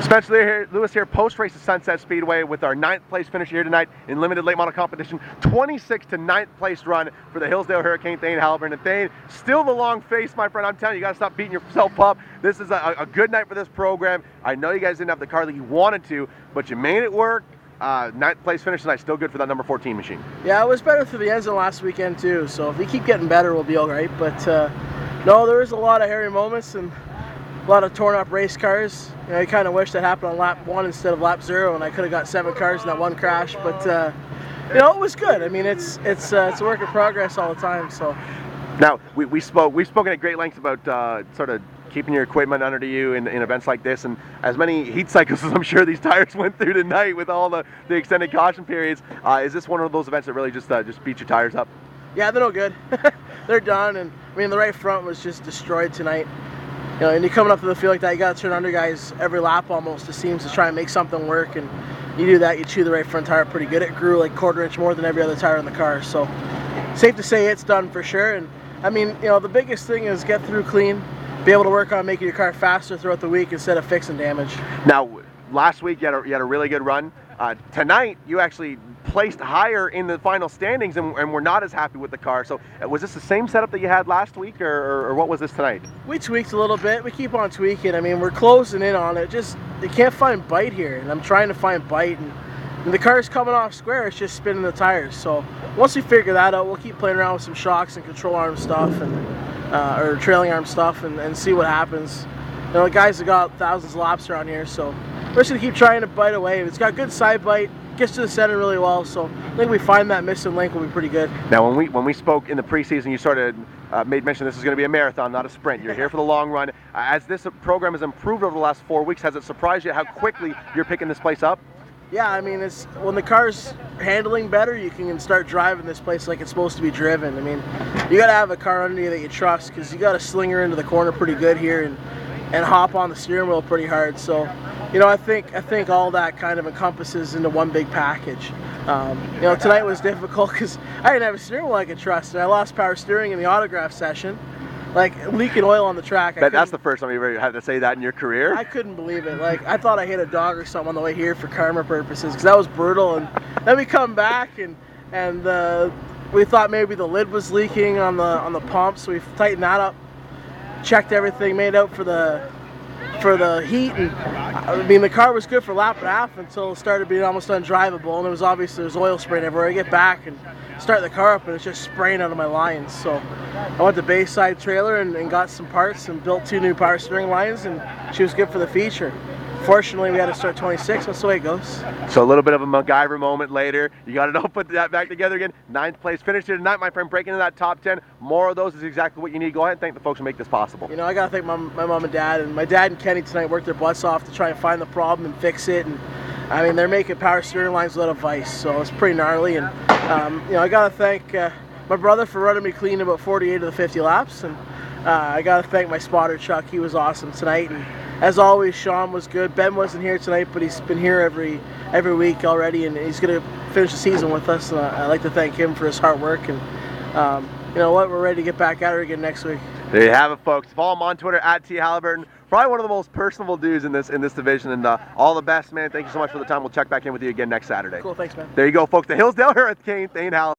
Spencer Lewis here, post-race at Sunset Speedway with our 9th place finish here tonight in limited late model competition. 26th to 9th place run for the Hillsdale Hurricane, Thayne Hallyburton. And Thayne, still the long face, my friend. I'm telling you, you got to stop beating yourself up. This is a good night for this program. I know you guys didn't have the car that you wanted to, but you made it work. 9th place finish tonight, still good for that number 14 machine. Yeah, it was better through the ends than last weekend too, so if we keep getting better, we'll be all right. But no, there was a lot of hairy moments and a lot of torn up race cars. You know, I kind of wish that happened on lap 1 instead of lap 0, and I could have got 7 cars in that one crash. But you know, it was good. I mean, it's a work in progress all the time. So now we've spoken at great length about sort of keeping your equipment under you in events like this, and as many heat cycles as I'm sure these tires went through tonight with all the extended caution periods. Is this one of those events that really just beat your tires up? Yeah, they're no good. They're done, and I mean the right front was just destroyed tonight. You know, and you're coming up to the field like that, you got to turn under guys every lap almost, it seems, to try and make something work. And you do that, you chew the right front tire pretty good. It grew like 1/4 inch more than every other tire in the car. So safe to say it's done for sure. And I mean, you know, the biggest thing is get through clean, be able to work on making your car faster throughout the week instead of fixing damage. Now, last week you had a really good run. Tonight you actually placed higher in the final standings and we're not as happy with the car. So was this the same setup that you had last week, or what was this tonight? We tweaked a little bit. We keep on tweaking. I mean, we're closing in on it. Just, you can't find bite here, and I'm trying to find bite, and the car's coming off square. It's just spinning the tires. So once we figure that out, we'll keep playing around with some shocks and control arm stuff and or trailing arm stuff and see what happens. You know, the guys have got thousands of laps around here, so we're just gonna keep trying to bite away. And it's got good side bite, gets to the center really well, so I think we find that missing link will be pretty good. Now, when we spoke in the preseason, you sort of made mention this is going to be a marathon, not a sprint. You're here for the long run. As this program has improved over the last 4 weeks, has it surprised you how quickly you're picking this place up? Yeah, I mean, it's when the car's handling better, you can start driving this place like it's supposed to be driven. I mean, you got to have a car under you that you trust, because you got to sling her into the corner pretty good here and hop on the steering wheel pretty hard. So, you know, I think all that kind of encompasses into one big package. You know, tonight was difficult because I didn't have a steering wheel I could trust, and I lost power steering in the autograph session, like leaking oil on the track. That's the first time you ever had to say that in your career? I couldn't believe it. Like, I thought I hit a dog or something on the way here for karma purposes, because that was brutal. And then we come back and we thought maybe the lid was leaking on the pump, so we tightened that up, checked everything, made out for the heat, and I mean the car was good for a lap and a half until it started being almost undrivable, and it was obvious there was oil spraying everywhere. I get back and start the car up and it's just spraying out of my lines. So I went to Bayside Trailer and got some parts and built 2 new power steering lines, and she was good for the feature. Fortunately, we had to start 26. That's the way it goes. So a little bit of a MacGyver moment later. You got it all put that back together again. 9th place finish here tonight, my friend, breaking into that top 10. More of those is exactly what you need. Go ahead and thank the folks who make this possible. You know, I got to thank my mom and dad. And my dad and Kenny tonight worked their butts off to try and find the problem and fix it. And I mean, they're making power steering lines without a vice, so it's pretty gnarly. And you know, I got to thank my brother for running me clean about 48 of the 50 laps. And I got to thank my spotter, Chuck. He was awesome tonight. And as always, Sean was good. Ben wasn't here tonight, but he's been here every week already, and he's going to finish the season with us. And I'd like to thank him for his hard work. And you know what? We're ready to get back at her again next week. There you have it, folks. Follow him on Twitter at @Hallyburton. Probably one of the most personable dudes in this division. And all the best, man. Thank you so much for the time. We'll check back in with you again next Saturday. Cool. Thanks, man. There you go, folks. The Hillsdale Hurricane, Thayne Hallyburton.